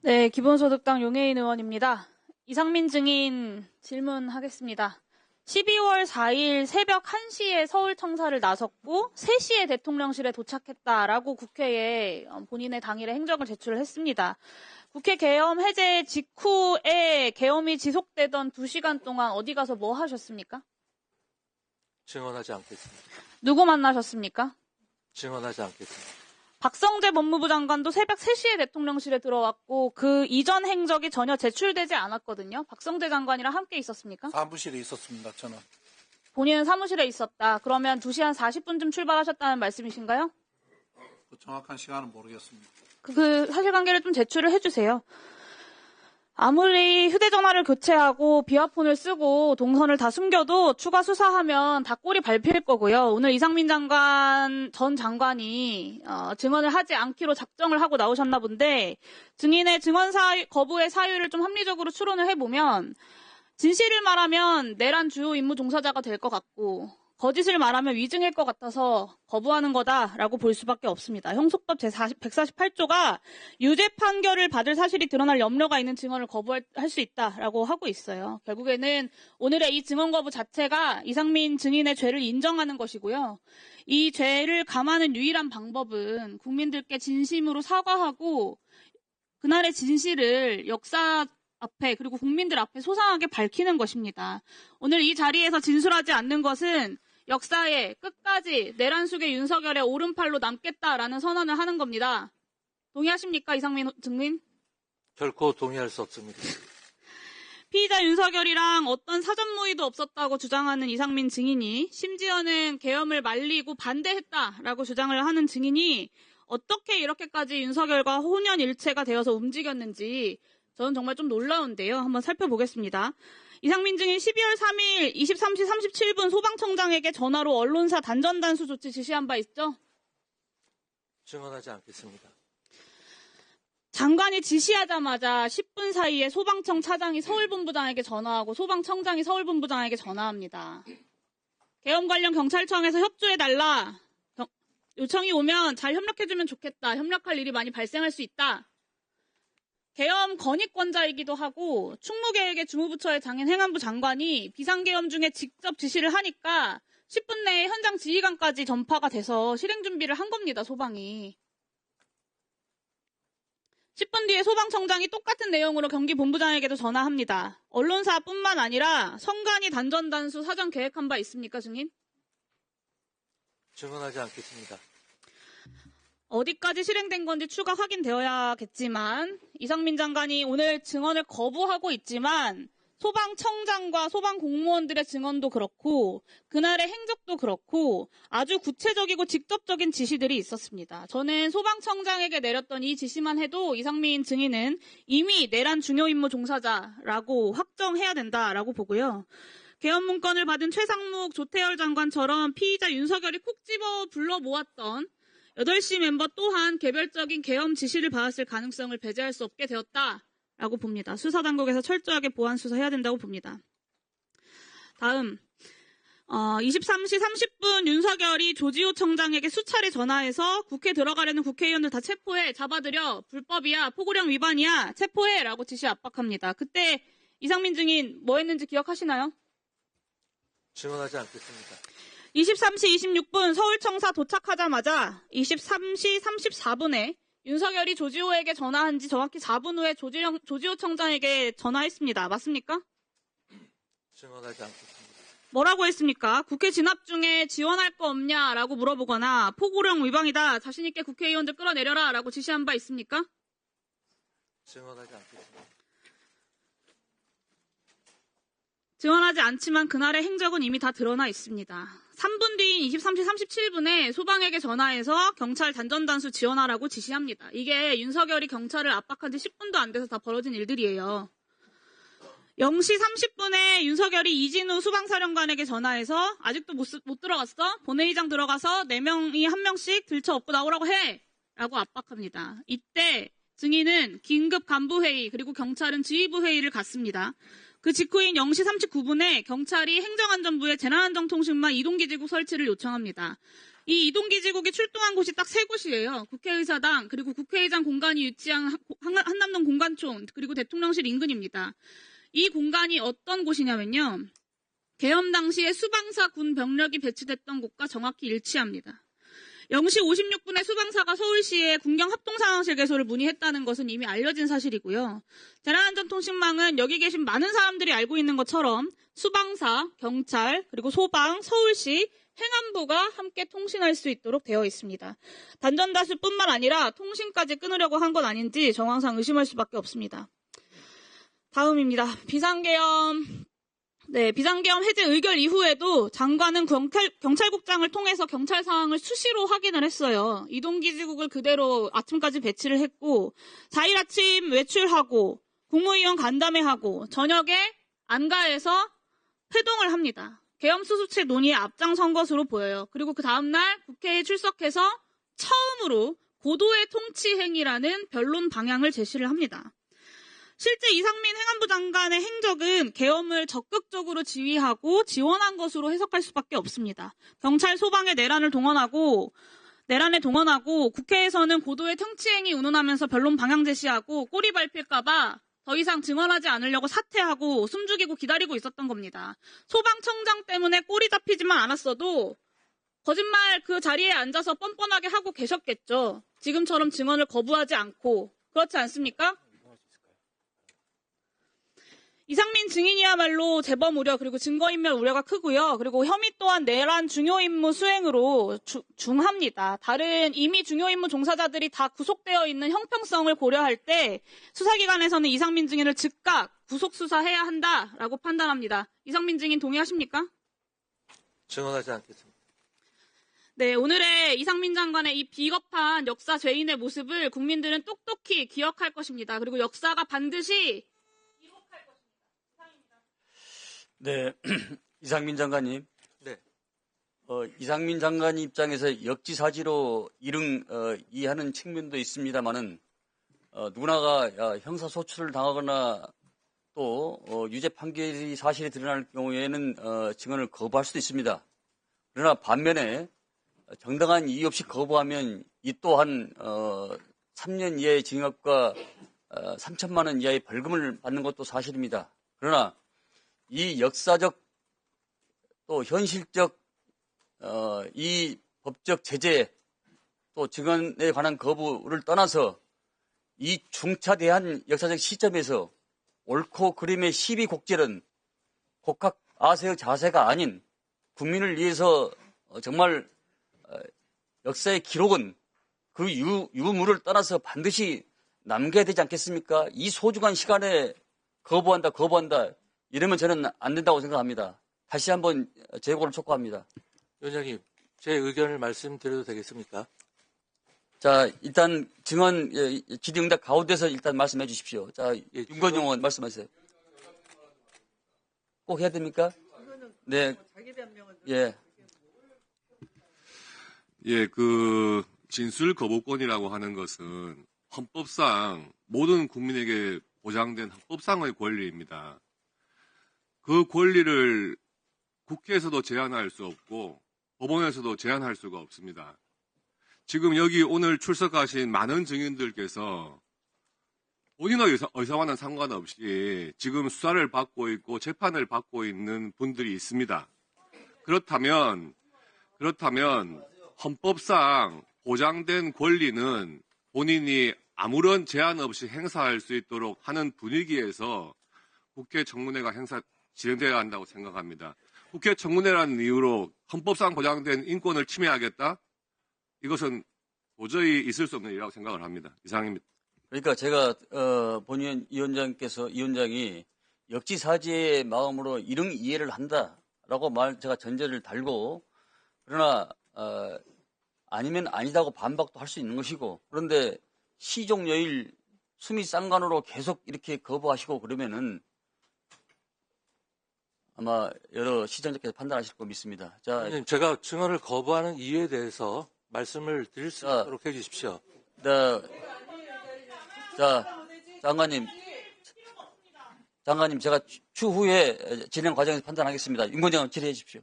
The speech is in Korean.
네, 기본소득당 용해인 의원입니다. 이상민 증인 질문하겠습니다. 12월 4일 새벽 1시에 서울 청사를 나섰고 3시에 대통령실에 도착했다라고 국회에 본인의 당일의 행적을 제출을 했습니다. 국회 계엄 해제 직후에 계엄이 지속되던 2시간 동안 어디 가서 뭐 하셨습니까? 증언하지 않겠습니다. 누구 만나셨습니까? 증언하지 않겠습니다. 박성재 법무부 장관도 새벽 3시에 대통령실에 들어왔고 그 이전 행적이 전혀 제출되지 않았거든요. 박성재 장관이랑 함께 있었습니까? 사무실에 있었습니다. 저는. 본인은 사무실에 있었다. 그러면 2시 한 40분쯤 출발하셨다는 말씀이신가요? 그 정확한 시간은 모르겠습니다. 그 사실관계를 좀 제출을 해주세요. 아무리 휴대전화를 교체하고 비화폰을 쓰고 동선을 다 숨겨도 추가 수사하면 다 꼴이 밟힐 거고요. 오늘 이상민 전 장관이 증언을 하지 않기로 작정을 하고 나오셨나 본데 증인의 증언 거부의 사유를 좀 합리적으로 추론을 해보면 진실을 말하면 내란 주요 임무 종사자가 될 것 같고 거짓을 말하면 위증일 것 같아서 거부하는 거다라고 볼 수밖에 없습니다. 형소법 제148조가 유죄 판결을 받을 사실이 드러날 염려가 있는 증언을 거부할 수 있다라고 하고 있어요. 결국에는 오늘의 이 증언 거부 자체가 이상민 증인의 죄를 인정하는 것이고요. 이 죄를 감하는 유일한 방법은 국민들께 진심으로 사과하고 그날의 진실을 역사 앞에 그리고 국민들 앞에 소상하게 밝히는 것입니다. 오늘 이 자리에서 진술하지 않는 것은 역사에 끝까지 내란 속의 윤석열의 오른팔로 남겠다라는 선언을 하는 겁니다. 동의하십니까, 이상민 증인? 결코 동의할 수 없습니다. 피의자 윤석열이랑 어떤 사전 모의도 없었다고 주장하는 이상민 증인이 심지어는 계엄을 말리고 반대했다라고 주장을 하는 증인이 어떻게 이렇게까지 윤석열과 혼연일체가 되어서 움직였는지 저는 정말 좀 놀라운데요. 한번 살펴보겠습니다. 이상민 증인 12월 3일 23시 37분 소방청장에게 전화로 언론사 단전단수 조치 지시한 바 있죠? 증언하지 않겠습니다. 장관이 지시하자마자 10분 사이에 소방청 차장이 서울본부장에게 전화하고 소방청장이 서울본부장에게 전화합니다. 계엄 관련 경찰청에서 협조해달라. 요청이 오면 잘 협력해주면 좋겠다. 협력할 일이 많이 발생할 수 있다. 계엄 건의권자이기도 하고 충무계획의 주무부처의 장인 행안부 장관이 비상계엄 중에 직접 지시를 하니까 10분 내에 현장 지휘관까지 전파가 돼서 실행 준비를 한 겁니다. 소방이. 10분 뒤에 소방청장이 똑같은 내용으로 경기본부장에게도 전화합니다. 언론사뿐만 아니라 성간이 단전단수 사전 계획한 바 있습니까, 증인? 증언하지 않겠습니다. 어디까지 실행된 건지 추가 확인되어야겠지만 이상민 장관이 오늘 증언을 거부하고 있지만 소방청장과 소방공무원들의 증언도 그렇고 그날의 행적도 그렇고 아주 구체적이고 직접적인 지시들이 있었습니다. 저는 소방청장에게 내렸던 이 지시만 해도 이상민 증인은 이미 내란 중요임무 종사자라고 확정해야 된다라고 보고요. 계엄 문건을 받은 최상목, 조태열 장관처럼 피의자 윤석열이 콕 집어 불러 모았던 8시 멤버 또한 개별적인 계엄 지시를 받았을 가능성을 배제할 수 없게 되었다라고 봅니다. 수사당국에서 철저하게 보안 수사해야 된다고 봅니다. 다음 23시 30분 윤석열이 조지호 청장에게 수차례 전화해서 국회 들어가려는 국회의원들 다 체포해, 잡아들여, 불법이야, 포고령 위반이야, 체포해라고 지시 압박합니다. 그때 이상민 증인 뭐 했는지 기억하시나요? 증언하지 않겠습니다. 23시 26분 서울청사 도착하자마자 23시 34분에 윤석열이 조지호에게 전화한 지 정확히 4분 후에 조지호 청장에게 전화했습니다. 맞습니까? 증언하지 않겠습니다. 뭐라고 했습니까? 국회 진압 중에 지원할 거 없냐라고 물어보거나 포고령 위반이다. 자신 있게 국회의원들 끌어내려라 라고 지시한 바 있습니까? 증언하지 않겠습니다. 증언하지 않지만 그날의 행적은 이미 다 드러나 있습니다. 3분 뒤인 23시 37분에 소방에게 전화해서 경찰 단전단수 지원하라고 지시합니다. 이게 윤석열이 경찰을 압박한 지 10분도 안 돼서 다 벌어진 일들이에요. 0시 30분에 윤석열이 이진우 소방사령관에게 전화해서 아직도 못 들어갔어? 본회의장 들어가서 4명이 1명씩 들쳐업고 나오라고 해! 라고 압박합니다. 이때 증인은 긴급 간부회의 그리고 경찰은 지휘부 회의를 갖습니다. 그 직후인 0시 39분에 경찰이 행정안전부에 재난안전통신망 이동기지국 설치를 요청합니다. 이 이동기지국이 출동한 곳이 딱 세 곳이에요. 국회의사당, 그리고 국회의장 공간이 위치한 한남동 공관촌, 그리고 대통령실 인근입니다. 이 공간이 어떤 곳이냐면요. 계엄 당시에 수방사 군 병력이 배치됐던 곳과 정확히 일치합니다. 0시 56분에 수방사가 서울시에 군경 합동상황실 개소를 문의했다는 것은 이미 알려진 사실이고요. 대란안전통신망은 여기 계신 많은 사람들이 알고 있는 것처럼 수방사, 경찰, 그리고 소방, 서울시, 행안부가 함께 통신할 수 있도록 되어 있습니다. 단전다수뿐만 아니라 통신까지 끊으려고 한 건 아닌지 정황상 의심할 수밖에 없습니다. 다음입니다. 비상계엄 해제 의결 이후에도 장관은 경찰국장을 통해서 경찰 상황을 수시로 확인을 했어요. 이동기지국을 그대로 아침까지 배치를 했고 4일 아침 외출하고 국무위원 간담회하고 저녁에 안가에서 회동을 합니다. 계엄 수습체 논의에 앞장선 것으로 보여요. 그리고 그 다음날 국회에 출석해서 처음으로 고도의 통치 행위라는 변론 방향을 제시를 합니다. 실제 이상민 행안부 장관의 행적은 계엄을 적극적으로 지휘하고 지원한 것으로 해석할 수밖에 없습니다. 경찰 소방의 내란에 동원하고 국회에서는 고도의 통치행위 운운하면서 변론 방향 제시하고 꼬리 밟힐까봐 더 이상 증언하지 않으려고 사퇴하고 숨죽이고 기다리고 있었던 겁니다. 소방청장 때문에 꼬리 잡히지만 않았어도 거짓말 그 자리에 앉아서 뻔뻔하게 하고 계셨겠죠. 지금처럼 증언을 거부하지 않고. 그렇지 않습니까? 이상민 증인이야말로 재범 우려 그리고 증거인멸 우려가 크고요. 그리고 혐의 또한 내란 중요 임무 수행으로 중합니다. 다른 이미 중요 임무 종사자들이 다 구속되어 있는 형평성을 고려할 때 수사기관에서는 이상민 증인을 즉각 구속 수사해야 한다라고 판단합니다. 이상민 증인 동의하십니까? 증언하지 않겠습니다. 네, 오늘의 이상민 장관의 이 비겁한 역사 죄인의 모습을 국민들은 똑똑히 기억할 것입니다. 그리고 역사가 반드시 네, 이상민 장관님. 네. 이상민 장관 입장에서 역지사지로 이해하는 측면도 있습니다만은 누구나가 형사소출을 당하거나 또 유죄 판결이 사실이 드러날 경우에는 증언을 거부할 수도 있습니다. 그러나 반면에 정당한 이유 없이 거부하면 이 또한 3년 이하의 징역과 3천만 원 이하의 벌금을 받는 것도 사실입니다. 그러나 이 역사적 또 현실적 이 법적 제재 또 증언에 관한 거부를 떠나서 이 중차대한 역사적 시점에서 옳고 그름의 시비곡절은 곡학 아세의 자세가 아닌 국민을 위해서 정말 역사의 기록은 그 유물을 떠나서 반드시 남겨야 되지 않겠습니까? 이 소중한 시간에 거부한다 이러면 저는 안 된다고 생각합니다. 다시 한번 재고를 촉구합니다. 위원장님, 제 의견을 말씀드려도 되겠습니까? 자, 일단 증언 질의응답 가운데서 일단 말씀해 주십시오. 자, 윤건용 의원 말씀하세요. 꼭 해야 됩니까? 네. 예. 예, 진술 거부권이라고 하는 것은 헌법상 모든 국민에게 보장된 헌법상의 권리입니다. 그 권리를 국회에서도 제한할 수 없고 법원에서도 제한할 수가 없습니다. 지금 여기 오늘 출석하신 많은 증인들께서 본인의 의사와는 상관없이 지금 수사를 받고 있고 재판을 받고 있는 분들이 있습니다. 그렇다면 헌법상 보장된 권리는 본인이 아무런 제한 없이 행사할 수 있도록 하는 분위기에서 국회 청문회가 진행되어야 한다고 생각합니다. 국회 청문회라는 이유로 헌법상 보장된 인권을 침해하겠다? 이것은 도저히 있을 수 없는 일이라고 생각을 합니다. 이상입니다. 그러니까 제가 본위원 위원장이 역지사지의 마음으로 이런 이해를 한다라고 제가 전제를 달고 그러나 아니면 아니다고 반박도 할 수 있는 것이고 그런데 시종여일 숨이 쌍관으로 계속 이렇게 거부하시고 그러면은 아마 여러 시청자께서 판단하실 거 믿습니다. 자, 위원장님, 제가 증언을 거부하는 이유에 대해서 말씀을 드릴 수 있도록 해주십시오. 자, 장관님 제가 추후에 진행 과정에서 판단하겠습니다. 윤건영 질의해 주십시오.